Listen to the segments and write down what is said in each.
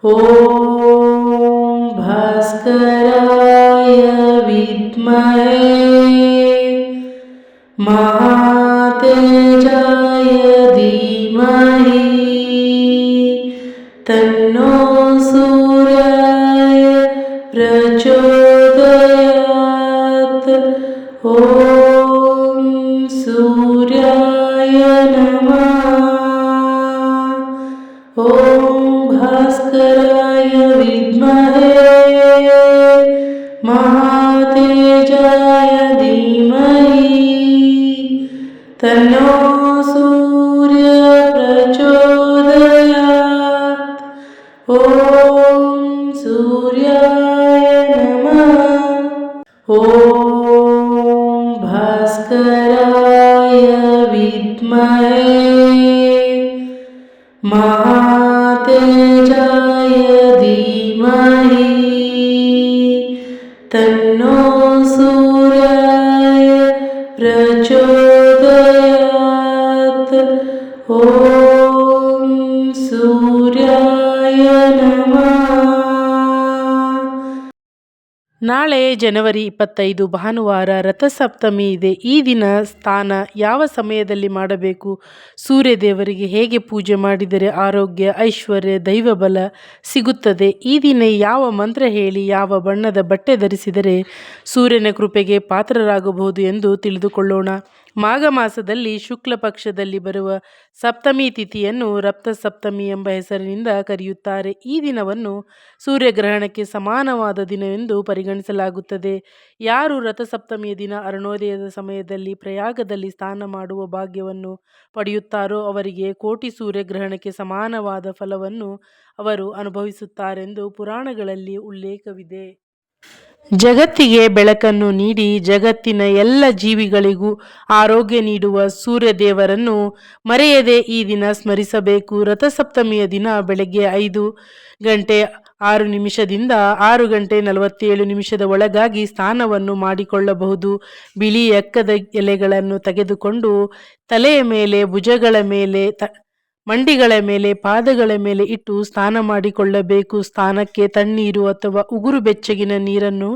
ॐ भास्कराय विद्महे महातेजाय धीमहि तन्नो सूर्याय प्रचोदयात्। ॐ सूर्याय नमः। ॐ भास्कराय विद्महे महातेजाय धीमहि तन्नो सूर्य प्रचोदयात्। ॐ सूर्याय नमः। ॐ भास्कराय विद्महे महातेजाय धीमहि तन्नो सूर्याय प्रचोदयात्। ॐ सूर्याय नमः। ನಾಳೆ ಜನವರಿ 25 ಭಾನುವಾರ ರಥಸಪ್ತಮಿ ಇದೆ. ಈ ದಿನ ಸ್ನಾನ ಯಾವ ಸಮಯದಲ್ಲಿ ಮಾಡಬೇಕು? ಸೂರ್ಯದೇವರಿಗೆ ಹೇಗೆ ಪೂಜೆ ಮಾಡಿದರೆ ಆರೋಗ್ಯ, ಐಶ್ವರ್ಯ, ದೈವಬಲ ಸಿಗುತ್ತದೆ? ಈ ದಿನ ಯಾವ ಮಂತ್ರ ಹೇಳಿ ಯಾವ ಬಣ್ಣದ ಬಟ್ಟೆ ಧರಿಸಿದರೆ ಸೂರ್ಯನ ಕೃಪೆಗೆ ಪಾತ್ರರಾಗಬಹುದು ಎಂದು ತಿಳಿದುಕೊಳ್ಳೋಣ. ಮಾಘ ಮಾಸದಲ್ಲಿ ಶುಕ್ಲ ಪಕ್ಷದಲ್ಲಿ ಬರುವ ಸಪ್ತಮಿ ತಿಥಿಯನ್ನು ರಥಸಪ್ತಮಿ ಎಂಬ ಹೆಸರಿನಿಂದ ಕರೆಯುತ್ತಾರೆ. ಈ ದಿನವನ್ನು ಸೂರ್ಯಗ್ರಹಣಕ್ಕೆ ಸಮಾನವಾದ ದಿನವೆಂದು ಪರಿಗಣಿಸಲಾಗುತ್ತದೆ. ಯಾರು ರಥಸಪ್ತಮಿಯ ದಿನ ಅರುಣೋದಯದ ಸಮಯದಲ್ಲಿ ಪ್ರಯಾಗದಲ್ಲಿ ಸ್ನಾನ ಮಾಡುವ ಭಾಗ್ಯವನ್ನು ಪಡೆಯುತ್ತಾರೋ ಅವರಿಗೆ ಕೋಟಿ ಸೂರ್ಯಗ್ರಹಣಕ್ಕೆ ಸಮಾನವಾದ ಫಲವನ್ನು ಅವರು ಅನುಭವಿಸುತ್ತಾರೆಂದು ಪುರಾಣಗಳಲ್ಲಿ ಉಲ್ಲೇಖವಿದೆ. ಜಗತ್ತಿಗೆ ಬೆಳಕನ್ನು ನೀಡಿ ಜಗತ್ತಿನ ಎಲ್ಲ ಜೀವಿಗಳಿಗೂ ಆರೋಗ್ಯ ನೀಡುವ ಸೂರ್ಯದೇವರನ್ನು ಮರೆಯದೆ ಈ ದಿನ ಸ್ಮರಿಸಬೇಕು. ರಥಸಪ್ತಮಿಯ ದಿನ ಬೆಳಗ್ಗೆ 5:06 6:47 ಒಳಗಾಗಿ ಸ್ನಾನವನ್ನು ಮಾಡಿಕೊಳ್ಳಬಹುದು. ಬಿಳಿ ಎಕ್ಕದ ಎಲೆಗಳನ್ನು ತೆಗೆದುಕೊಂಡು ತಲೆಯ ಮೇಲೆ, ಭುಜಗಳ ಮೇಲೆ, ಮಂಡಿಗಳ ಮೇಲೆ, ಪಾದಗಳ ಮೇಲೆ ಇಟ್ಟು ಸ್ನಾನ ಮಾಡಿಕೊಳ್ಳಬೇಕು. ಸ್ನಾನಕ್ಕೆ ತಣ್ಣೀರು ಅಥವಾ ಉಗುರು ಬೆಚ್ಚಗಿನ ನೀರನ್ನು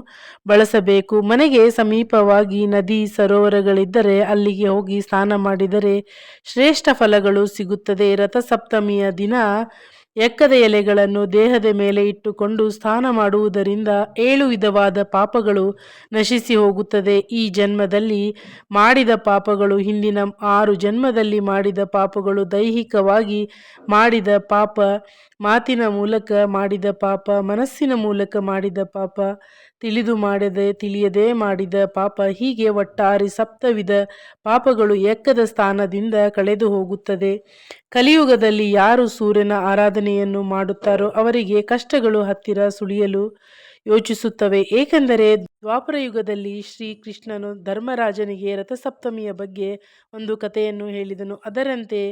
ಬಳಸಬೇಕು. ಮನೆಗೆ ಸಮೀಪವಾಗಿ ನದಿ, ಸರೋವರಗಳಿದ್ದರೆ ಅಲ್ಲಿಗೆ ಹೋಗಿ ಸ್ನಾನ ಮಾಡಿದರೆ ಶ್ರೇಷ್ಠ ಫಲಗಳು ಸಿಗುತ್ತದೆ. ರಥಸಪ್ತಮಿಯ ದಿನ ಎಕ್ಕದ ಎಲೆಗಳನ್ನು ದೇಹದ ಮೇಲೆ ಇಟ್ಟುಕೊಂಡು ಸ್ನಾನ ಮಾಡುವುದರಿಂದ 7 ವಿಧವಾದ ಪಾಪಗಳು ನಶಿಸಿ ಹೋಗುತ್ತದೆ. ಈ ಜನ್ಮದಲ್ಲಿ ಮಾಡಿದ ಪಾಪಗಳು, ಹಿಂದಿನ 6 ಜನ್ಮದಲ್ಲಿ ಮಾಡಿದ ಪಾಪಗಳು, ದೈಹಿಕವಾಗಿ ಮಾಡಿದ ಪಾಪ, ಮಾತಿನ ಮೂಲಕ ಮಾಡಿದ ಪಾಪ, ಮನಸ್ಸಿನ ಮೂಲಕ ಮಾಡಿದ ಪಾಪ, ತಿಳಿದು ಮಾಡದೆ ತಿಳಿಯದೆ ಮಾಡಿದ ಪಾಪ, ಹೀಗೆ ಒಟ್ಟಾರೆ 7 ವಿಧ ಪಾಪಗಳು ಎಕ್ಕದ ಸ್ಥಾನದಿಂದ ಕಳೆದು ಹೋಗುತ್ತದೆ. ಕಲಿಯುಗದಲ್ಲಿ ಯಾರು ಸೂರ್ಯನ ಆರಾಧನೆಯನ್ನು ಮಾಡುತ್ತಾರೋ ಅವರಿಗೆ ಕಷ್ಟಗಳು ಹತ್ತಿರ ಸುಳಿಯಲು ಯೋಚಿಸುತ್ತವೆ. ಏಕೆಂದರೆ ದ್ವಾಪರ ಯುಗದಲ್ಲಿ ಶ್ರೀ ಕೃಷ್ಣನು ಧರ್ಮರಾಜನಿಗೆ ರಥಸಪ್ತಮಿಯ ಬಗ್ಗೆ ಒಂದು ಕಥೆಯನ್ನು ಹೇಳಿದನು. ಅದರಂತೆ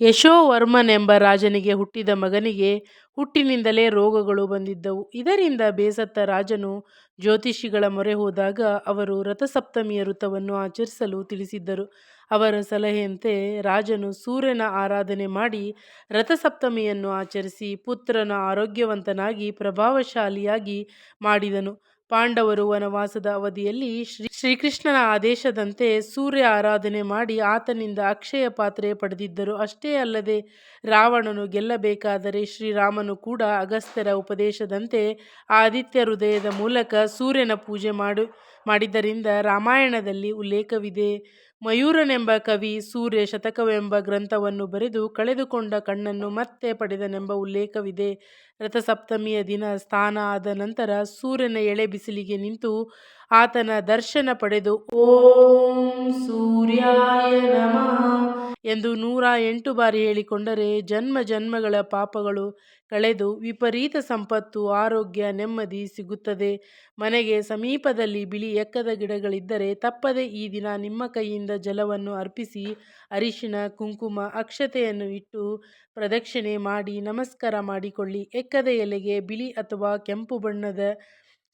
ಯಶೋವರ್ಮನೆಂಬ ರಾಜನಿಗೆ ಹುಟ್ಟಿದ ಮಗನಿಗೆ ಹುಟ್ಟಿನಿಂದಲೇ ರೋಗಗಳು ಬಂದಿದ್ದವು. ಇದರಿಂದ ಬೇಸತ್ತ ರಾಜನು ಜ್ಯೋತಿಷಿಗಳ ಮೊರೆ ಹೋದಾಗ ಅವರು ರಥಸಪ್ತಮಿಯ ವ್ರತವನ್ನು ಆಚರಿಸಲು ತಿಳಿಸಿದ್ದರು. ಅವರ ಸಲಹೆಯಂತೆ ರಾಜನು ಸೂರ್ಯನ ಆರಾಧನೆ ಮಾಡಿ ರಥಸಪ್ತಮಿಯನ್ನು ಆಚರಿಸಿ ಪುತ್ರನ ಆರೋಗ್ಯವಂತನಾಗಿ ಪ್ರಭಾವಶಾಲಿಯಾಗಿ ಮಾಡಿದನು. ಪಾಂಡವರು ವನವಾಸದ ಅವಧಿಯಲ್ಲಿ ಶ್ರೀಕೃಷ್ಣನ ಆದೇಶದಂತೆ ಸೂರ್ಯ ಆರಾಧನೆ ಮಾಡಿ ಆತನಿಂದ ಅಕ್ಷಯ ಪಾತ್ರೆ ಪಡೆದಿದ್ದರು. ಅಷ್ಟೇ ಅಲ್ಲದೆ ರಾವಣನು ಗೆಲ್ಲಬೇಕಾದರೆ ಶ್ರೀರಾಮನು ಕೂಡ ಅಗಸ್ತ್ಯರ ಉಪದೇಶದಂತೆ ಆದಿತ್ಯ ಹೃದಯದ ಮೂಲಕ ಸೂರ್ಯನ ಪೂಜೆ ಮಾಡಿದ್ದರಿಂದ ರಾಮಾಯಣದಲ್ಲಿ ಉಲ್ಲೇಖವಿದೆ. ಮಯೂರನೆಂಬ ಕವಿ ಸೂರ್ಯ ಶತಕವೆಂಬ ಗ್ರಂಥವನ್ನು ಬರೆದು ಕಳೆದುಕೊಂಡ ಕಣ್ಣನ್ನು ಮತ್ತೆ ಪಡೆದನೆಂಬ ಉಲ್ಲೇಖವಿದೆ. ರಥಸಪ್ತಮಿಯ ದಿನ ಸ್ನಾನ ಆದ ನಂತರ ಸೂರ್ಯನ ಎಳೆ ಬಿಸಿಲಿಗೆ ನಿಂತು ಆತನ ದರ್ಶನ ಪಡೆದು ಓಂ ಸೂರ್ಯಾಯ ನಮಃ ಎಂದು 108 ಬಾರಿ ಹೇಳಿಕೊಂಡರೆ ಜನ್ಮ ಜನ್ಮಗಳ ಪಾಪಗಳು ಕಳೆದು ವಿಪರೀತ ಸಂಪತ್ತು, ಆರೋಗ್ಯ, ನೆಮ್ಮದಿ ಸಿಗುತ್ತದೆ. ಮನೆಗೆ ಸಮೀಪದಲ್ಲಿ ಬಿಳಿ ಎಕ್ಕದ ಗಿಡಗಳಿದ್ದರೆ ತಪ್ಪದೆ ಈ ದಿನ ನಿಮ್ಮ ಕೈಯಿಂದ ಜಲವನ್ನು ಅರ್ಪಿಸಿ ಅರಿಶಿಣ, ಕುಂಕುಮ, ಅಕ್ಷತೆಯನ್ನು ಇಟ್ಟು ಪ್ರದಕ್ಷಿಣೆ ಮಾಡಿ ನಮಸ್ಕಾರ ಮಾಡಿಕೊಳ್ಳಿ. ಎಕ್ಕದ ಎಲೆಗೆ ಬಿಳಿ ಅಥವಾ ಕೆಂಪು ಬಣ್ಣದ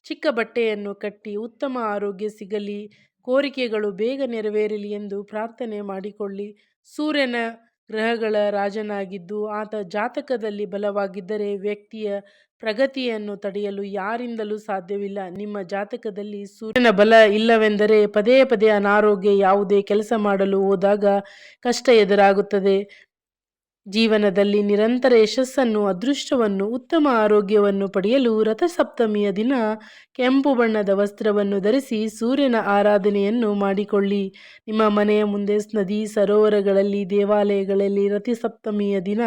ಚಿಕ್ಕ ಬಟ್ಟೆಯನ್ನು ಕಟ್ಟಿ ಉತ್ತಮ ಆರೋಗ್ಯ ಸಿಗಲಿ, ಕೋರಿಕೆಗಳು ಬೇಗ ನೆರವೇರಲಿ ಎಂದು ಪ್ರಾರ್ಥನೆ ಮಾಡಿಕೊಳ್ಳಿ. ಸೂರ್ಯನ ಗ್ರಹಗಳ ರಾಜನಾಗಿದ್ದು ಆತ ಜಾತಕದಲ್ಲಿ ಬಲವಾಗಿದ್ದರೆ ವ್ಯಕ್ತಿಯ ಪ್ರಗತಿಯನ್ನು ತಡೆಯಲು ಯಾರಿಂದಲೂ ಸಾಧ್ಯವಿಲ್ಲ. ನಿಮ್ಮ ಜಾತಕದಲ್ಲಿ ಸೂರ್ಯನ ಬಲ ಇಲ್ಲವೆಂದರೆ ಪದೇ ಪದೇ ಅನಾರೋಗ್ಯ, ಯಾವುದೇ ಕೆಲಸ ಮಾಡಲು ಹೋದಾಗ ಕಷ್ಟ ಎದುರಾಗುತ್ತದೆ. ಜೀವನದಲ್ಲಿ ನಿರಂತರ ಯಶಸ್ಸನ್ನು, ಅದೃಷ್ಟವನ್ನು, ಉತ್ತಮ ಆರೋಗ್ಯವನ್ನು ಪಡೆಯಲು ರಥಸಪ್ತಮಿಯ ದಿನ ಕೆಂಪು ಬಣ್ಣದ ವಸ್ತ್ರವನ್ನು ಧರಿಸಿ ಸೂರ್ಯನ ಆರಾಧನೆಯನ್ನು ಮಾಡಿಕೊಳ್ಳಿ. ನಿಮ್ಮ ಮನೆಯ ಮುಂದೆ ನದಿ, ಸರೋವರಗಳಲ್ಲಿ, ದೇವಾಲಯಗಳಲ್ಲಿ ರಥಸಪ್ತಮಿಯ ದಿನ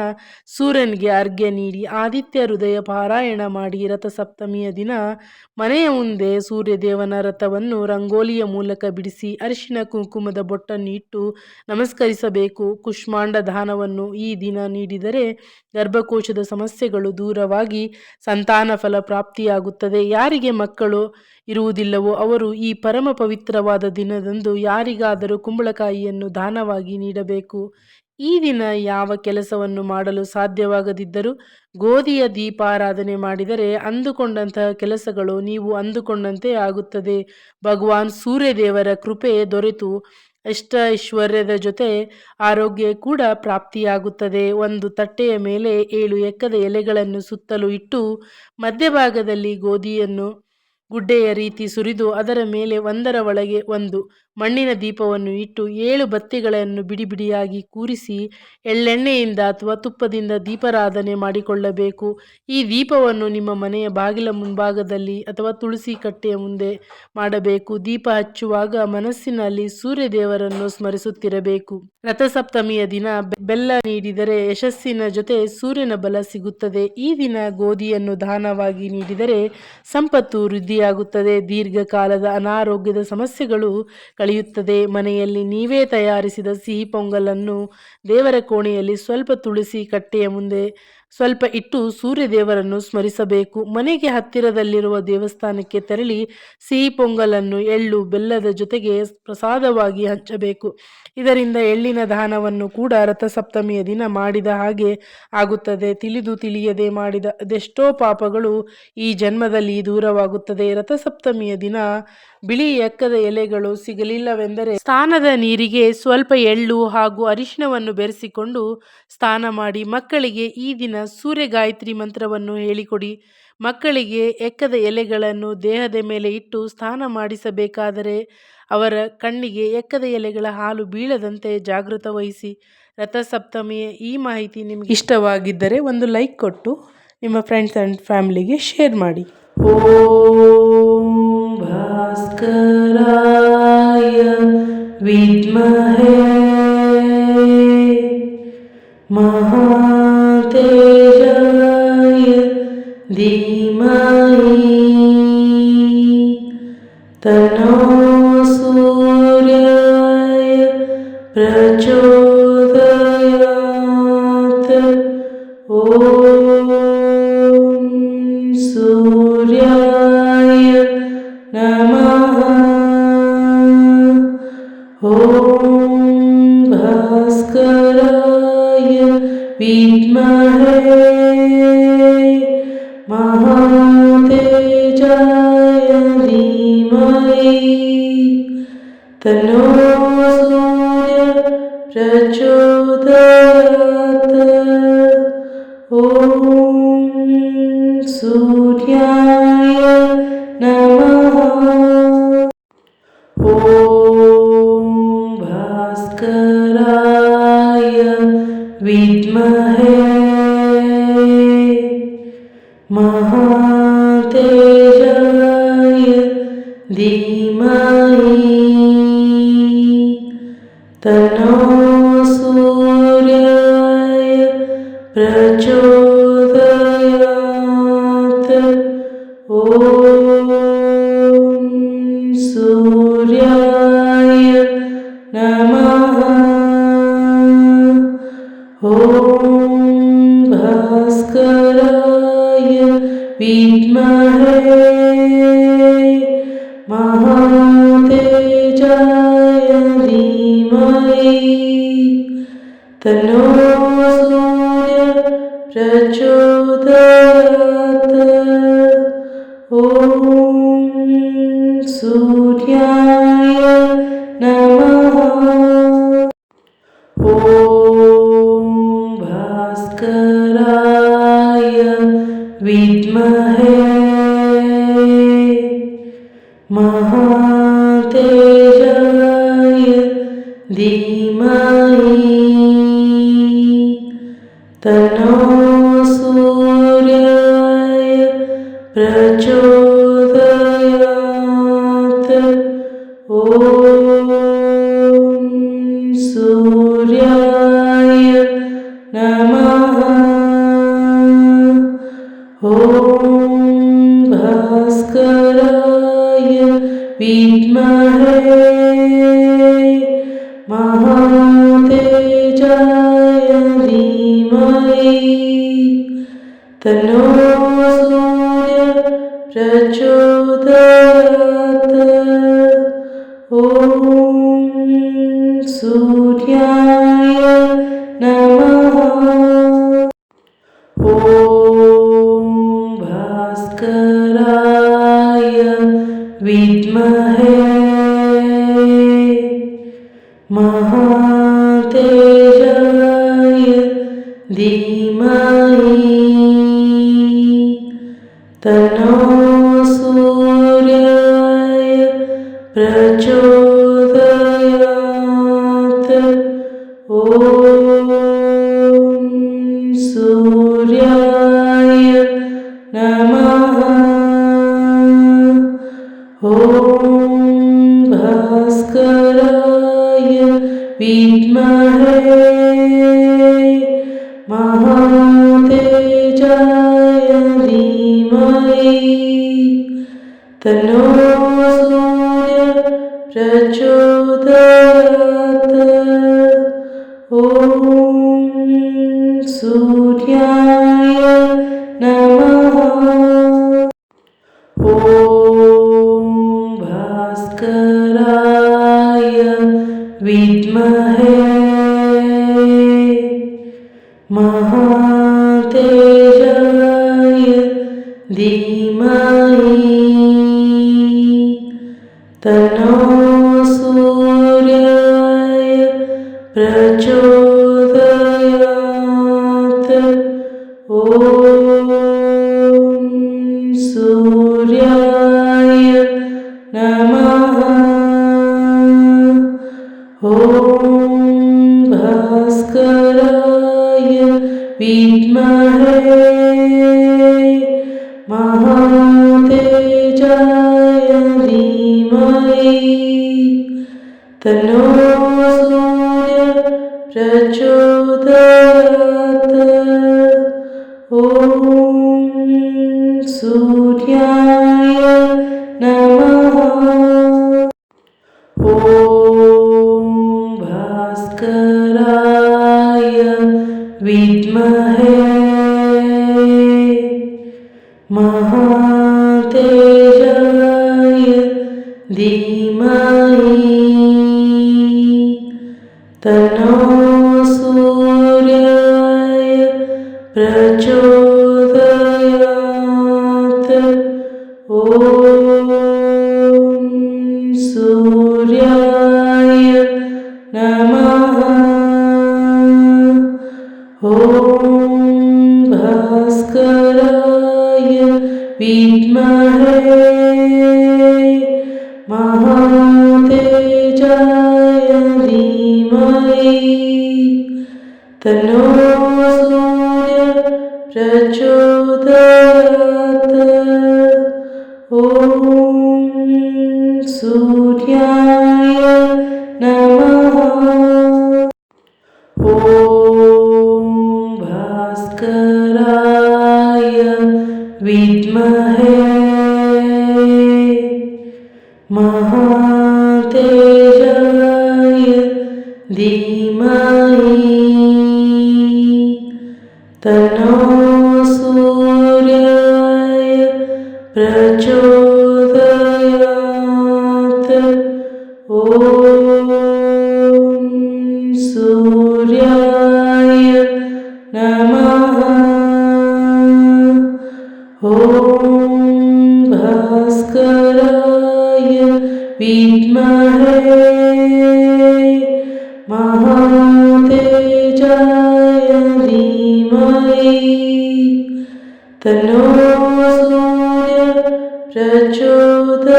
ಸೂರ್ಯನಿಗೆ ಅರ್ಘ್ಯ ನೀಡಿ ಆದಿತ್ಯ ಹೃದಯ ಪಾರಾಯಣ ಮಾಡಿ. ರಥಸಪ್ತಮಿಯ ದಿನ ಮನೆಯ ಮುಂದೆ ಸೂರ್ಯದೇವನ ರಥವನ್ನು ರಂಗೋಲಿಯ ಮೂಲಕ ಬಿಡಿಸಿ ಅರಿಶಿನ ಕುಂಕುಮದ ಬೊಟ್ಟನ್ನು ಇಟ್ಟು ನಮಸ್ಕರಿಸಬೇಕು. ಕುಷ್ಮಾಂಡ ದಾನವನ್ನು ಈ ದಿನ ನೀಡಿದರೆ ಗರ್ಭಕೋಶದ ಸಮಸ್ಯೆಗಳು ದೂರವಾಗಿ ಸಂತಾನ ಫಲ ಪ್ರಾಪ್ತಿಯಾಗುತ್ತದೆ. ಯಾರಿಗೆ ಮಕ್ಕಳು ಇರುವುದಿಲ್ಲವೋ ಅವರು ಈ ಪರಮ ಪವಿತ್ರವಾದ ದಿನದಂದು ಯಾರಿಗಾದರೂ ಕುಂಬಳಕಾಯಿಯನ್ನು ದಾನವಾಗಿ ನೀಡಬೇಕು. ಈ ದಿನ ಯಾವ ಕೆಲಸವನ್ನು ಮಾಡಲು ಸಾಧ್ಯವಾಗದಿದ್ದರೂ ಗೋಧಿಯ ದೀಪಾರಾಧನೆ ಮಾಡಿದರೆ ಅಂದುಕೊಂಡಂತಹ ಕೆಲಸಗಳು ನೀವು ಅಂದುಕೊಂಡಂತೆ ಆಗುತ್ತದೆ. ಭಗವಾನ್ ಸೂರ್ಯದೇವರ ಕೃಪೆ ದೊರೆತು ಐಶ್ವರ್ಯದ ಜೊತೆ ಆರೋಗ್ಯ ಕೂಡ ಪ್ರಾಪ್ತಿಯಾಗುತ್ತದೆ. ಒಂದು ತಟ್ಟೆಯ ಮೇಲೆ 7 ಎಕ್ಕದ ಎಲೆಗಳನ್ನು ಸುತ್ತಲೂ ಇಟ್ಟು ಮಧ್ಯಭಾಗದಲ್ಲಿ ಗೋಧಿಯನ್ನು ಗುಡ್ಡೆಯ ರೀತಿ ಸುರಿದು ಅದರ ಮೇಲೆ ಒಂದರ ಒಳಗೆ ಒಂದು ಮಣ್ಣಿನ ದೀಪವನ್ನು ಇಟ್ಟು 7 ಬತ್ತಿಗಳನ್ನು ಬಿಡಿ ಬಿಡಿಯಾಗಿ ಕೂರಿಸಿ ಎಳ್ಳೆಣ್ಣೆಯಿಂದ ಅಥವಾ ತುಪ್ಪದಿಂದ ದೀಪಾರಾಧನೆ ಮಾಡಿಕೊಳ್ಳಬೇಕು. ಈ ದೀಪವನ್ನು ನಿಮ್ಮ ಮನೆಯ ಬಾಗಿಲ ಮುಂಭಾಗದಲ್ಲಿ ಅಥವಾ ತುಳಸಿ ಕಟ್ಟೆಯ ಮುಂದೆ ಮಾಡಬೇಕು. ದೀಪ ಹಚ್ಚುವಾಗ ಮನಸ್ಸಿನಲ್ಲಿ ಸೂರ್ಯದೇವರನ್ನು ಸ್ಮರಿಸುತ್ತಿರಬೇಕು. ರಥಸಪ್ತಮಿಯ ದಿನ ಬೆಲ್ಲ ನೀಡಿದರೆ ಯಶಸ್ಸಿನ ಜೊತೆ ಸೂರ್ಯನ ಬಲ ಸಿಗುತ್ತದೆ. ಈ ದಿನ ಗೋಧಿಯನ್ನು ದಾನವಾಗಿ ನೀಡಿದರೆ ಸಂಪತ್ತು ವೃದ್ಧಿಯಾಗುತ್ತದೆ. ದೀರ್ಘಕಾಲದ ಅನಾರೋಗ್ಯದ ಸಮಸ್ಯೆಗಳು ಕಳೆಯುತ್ತದೆ. ಮನೆಯಲ್ಲಿ ನೀವೇ ತಯಾರಿಸಿದ ಸಿಹಿ ಪೊಂಗಲನ್ನು ದೇವರ ಕೋಣೆಯಲ್ಲಿ ಸ್ವಲ್ಪ ತುಳಸಿ ಕಟ್ಟೆಯ ಮುಂದೆ ಸ್ವಲ್ಪ ಇಟ್ಟು ಸೂರ್ಯದೇವರನ್ನು ಸ್ಮರಿಸಬೇಕು. ಮನೆಗೆ ಹತ್ತಿರದಲ್ಲಿರುವ ದೇವಸ್ಥಾನಕ್ಕೆ ತೆರಳಿ ಸಿಹಿ ಪೊಂಗಲನ್ನು ಎಳ್ಳು ಬೆಲ್ಲದ ಜೊತೆಗೆ ಪ್ರಸಾದವಾಗಿ ಹಂಚಬೇಕು. ಇದರಿಂದ ಎಳ್ಳಿನ ದಾನವನ್ನು ಕೂಡ ರಥಸಪ್ತಮಿಯ ದಿನ ಮಾಡಿದ ಹಾಗೆ ಆಗುತ್ತದೆ. ತಿಳಿದು ತಿಳಿಯದೆ ಮಾಡಿದ ಅದೆಷ್ಟೋ ಪಾಪಗಳು ಈ ಜನ್ಮದಲ್ಲಿ ದೂರವಾಗುತ್ತದೆ. ರಥಸಪ್ತಮಿಯ ದಿನ ಬಿಳಿ ಎಕ್ಕದ ಎಲೆಗಳು ಸಿಗಲಿಲ್ಲವೆಂದರೆ ಸ್ನಾನದ ನೀರಿಗೆ ಸ್ವಲ್ಪ ಎಳ್ಳು ಹಾಗೂ ಅರಿಶಿನವನ್ನು ಬೆರೆಸಿಕೊಂಡು ಸ್ನಾನ ಮಾಡಿ. ಮಕ್ಕಳಿಗೆ ಈ ದಿನ ಸೂರ್ಯ ಗಾಯತ್ರಿ ಮಂತ್ರವನ್ನು ಹೇಳಿಕೊಡಿ. ಮಕ್ಕಳಿಗೆ ಎಕ್ಕದ ಎಲೆಗಳನ್ನು ದೇಹದ ಮೇಲೆ ಇಟ್ಟು ಸ್ನಾನ ಮಾಡಿಸಬೇಕಾದರೆ ಅವರ ಕಣ್ಣಿಗೆ ಎಕ್ಕದ ಎಲೆಗಳ ಹಾಲು ಬೀಳದಂತೆ ಜಾಗೃತ ವಹಿಸಿ. ರಥಸಪ್ತಮಿಯ ಈ ಮಾಹಿತಿ ನಿಮಗೆ ಇಷ್ಟವಾಗಿದ್ದರೆ ಒಂದು ಲೈಕ್ ಕೊಟ್ಟು ನಿಮ್ಮ ಫ್ರೆಂಡ್ಸ್ ಆ್ಯಂಡ್ ಫ್ಯಾಮಿಲಿಗೆ ಶೇರ್ ಮಾಡಿ. ಓಂ ಭಾಸ್ಕರಾಯ ವಿದ್ಮಹೇ ಮಹಾತೇಜಾಯ ಧೀಮಹಿ ತನ್ನೋ ಸೂರ್ಯಾಯ ಪ್ರಚೋದಯಾತ್. ಓಂ ಸೂರ್ಯಾಯ ನಮಃ. ಓಂ ಭಾಸ್ಕರಾಯ ವಿದ್ಮಹೇ ಮಹಾತೇಜಾಯ ಧೀಮಹಿ ತನ್ನೋ ಸೂರ್ಯ ಪ್ರಚೋದಯಾತ್. ಓಂ ಸೂರ್ಯಾಯ ನಮಃ. ಓಂ ಭಾಸ್ಕರಾಯ ವಿದ್ಮಹೇ ಮಹಾತೇಜಾಯ ಧೀಮಹಿ ತನ್ನೋ ಸೂರ್ಯಾಯ ಪ್ರಚೋದಯಾತ್. ಓಂ ಸೂರ್ಯಾಯ ನಮಃ. ಓಂ ಭಾಸ್ಕರಾಯ ವಿದ್ಮಹೇ ಮಹಾತೇಜಾಯ ಧೀಮಹಿ ತನ್ನೋ ಸೂರ್ಯ ಪ್ರಚೋದಯಾತ್. ಓಂ ಸೂರ್ಯಾಯ ನಮಃ. ಓಂ विद्महे महातेजाय धीमहि तन्नो सूर्याय प्रचोदयात्। ॐ सूर्याय नमः। ॐ भास्कराय विद्महे महातेजाय धीमहि तन्नो सूर्य प्रचोदयात्। ॐ सूर्याय नमः। ॐ भास्कराय विद्महे महातेजाय धीमहि तन्नो सूर्याय प्रचोदयात्। ॐ सूर्याय नमः। ॐ भास्कराय विद्महे महातेजाय धीमहि तन्नो सूर्य प्रचोदयात्। ॐ सूर्याय नमः। ॐ भास्कराय विद्महे महातेजाय धीमहि तन्नो सूर्याय प्रचोदयात्। ॐ सूर्याय नमः। ॐ भास्कराय विद्महे महातेजाय धीमहि तन्नो सूर्य प्रचोदयात्। ॐ सूर्याय नमः। ॐ भास्कराय विद्महे महातेजाय धीमहि तन्नो सूर्याय प्रचोदयात्। ॐ सूर्याय नमः। ॐ भास्कराय विद्महे महातेजाय धीमहि तन्नो सूर्य प्रचोदयात्। ॐ सूर्याय नमः। ॐ भास्कराय विद्महे महातेजाय धीमहि तन्नो सूर्याय प्रचोदयात्। ॐ सूर्याय नमः। ॐ भास्कराय विद्महे महातेजाय धीमहि तन्नो सूर्य प्रचोदयात्।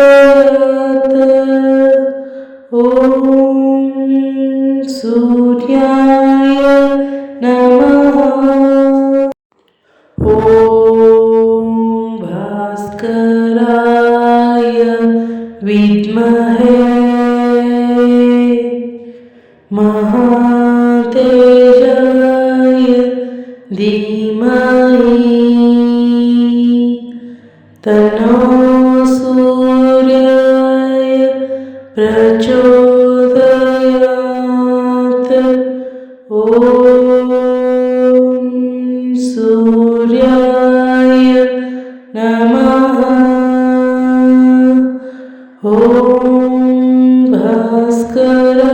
ॐ सूर्याय नमः। ॐ भास्कराय विद्महे महातेजाय धीमहि तन्नो सूर्याय प्रचोदयात्। ॐ सूर्याय नमः। ॐ भास्कराय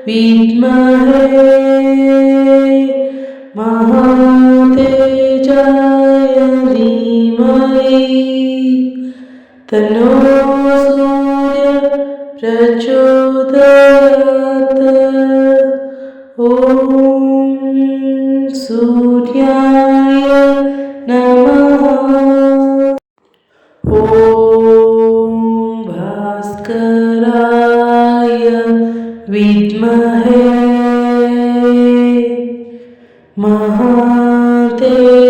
विद्महे महातेजाय धीमहि तन्नो सूर्य प्रचोदयात्। ॐ सूर्याय नमः। ॐ भास्कराय विद्महे महातेजाय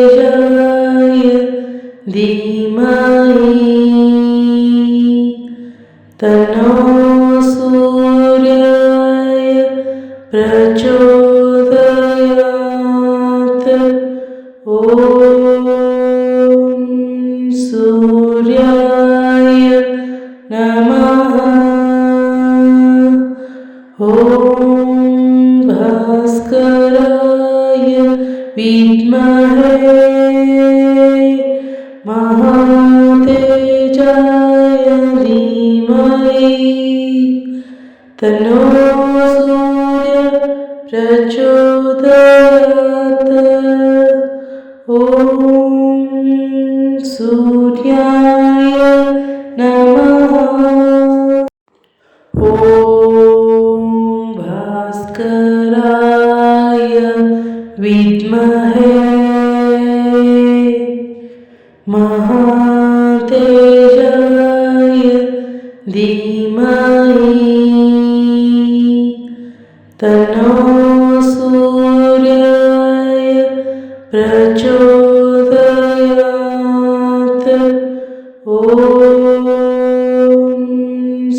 धीमहि तन्नो सूर्याय प्रचोदयात्। ॐ सूर्याय नमः। ॐ भास्कराय विद्महे महातेजाय धीमहि तन्नो सूर्य प्रचोदयात्। ॐ सूर्याय नमः। ॐ भास्कराय विद्महे महातेजाय धीमहि तन्नो सूर्याय प्रचोदयात्। ॐ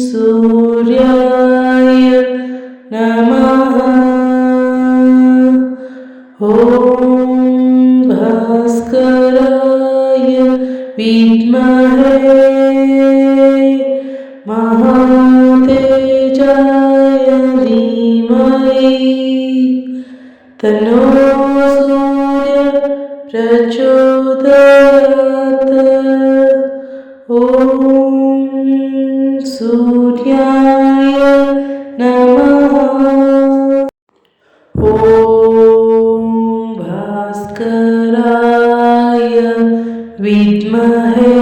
सूर्याय नमः। ॐ भास्कराय विद्महे महातेजाय धीमहि तन्नो सूर्य प्रचोदयात्। ॐ सूर्याय नमः। ॐ भास्कराय विद्महे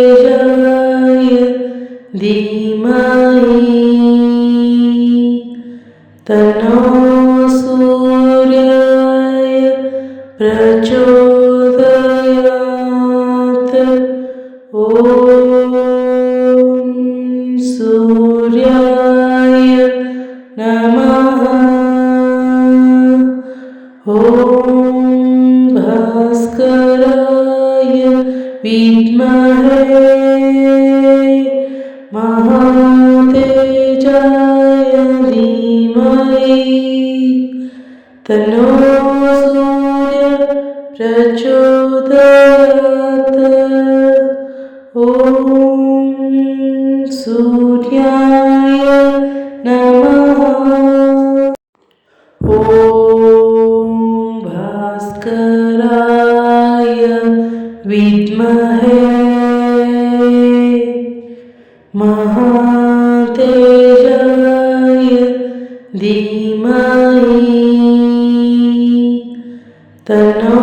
महातेजाय धीमहि तन्नो सूर्याय प्रचोदयात्। ॐ सूर्याय नमः। ॐ भास्कराय विद्महे महातेजाय धीमहि तन्नो सूर्य प्रचोदयात्। ॐ सूर्याय नमः। ॐ भास्कराय विद्महे महातेजाय धीमहि तन्नो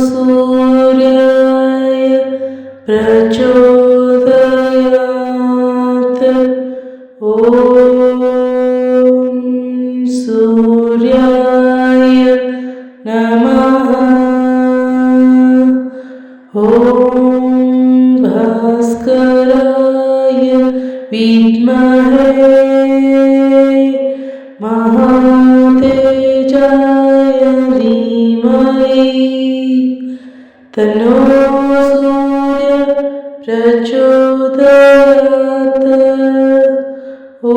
सूर्याय प्रचोदयात्। ॐ सूर्याय नमः। ॐ भास्कराय विद्महे महातेजाय धीमहि तन्नो सूर्यः प्रचोदयात्। ॐ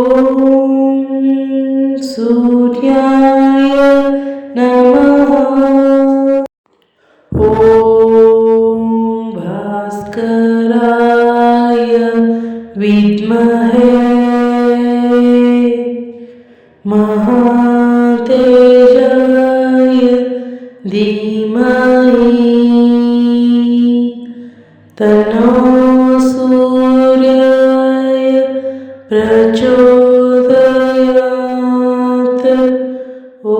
सूर्याय नमः। ॐ भास्कराय विद्महे महातेजाय धीमहि तन्नो सूर्याय प्रचोदयात्। ॐ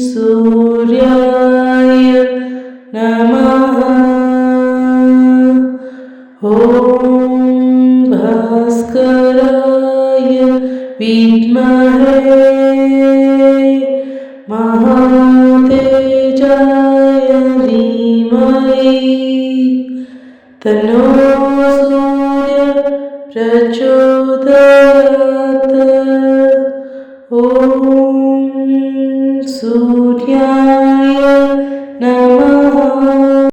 सूर्याय नमः। ॐ भास्कराय विद्महे महातेजाय धीमहि तन्नो सूर्यः प्रचोदयात्। ॐ सूर्याय